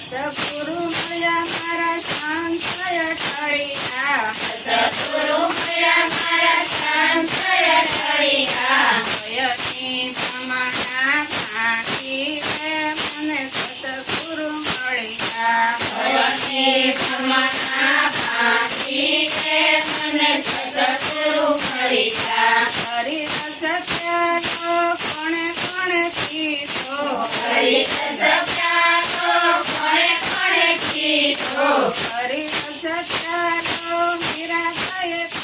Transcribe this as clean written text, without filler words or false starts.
સતગુરુ મળ્યા મારા સંશય ટળ્યા, સતગુરુ મળ્યા મારા સંશય ટળ્યા. ભયની તમારા કાંઠી રે મને સતગુરુ મળ્યા, ભયની તમારા કાંઠી રે મને સતગુરુ મળ્યા. હરિ રસ પ્યારો કોણે કોણે પીધો, હરિ રસ પ્યારો કોણે કોણે પીધો, હરિ રસ પ્યારો મીરાબાઈએ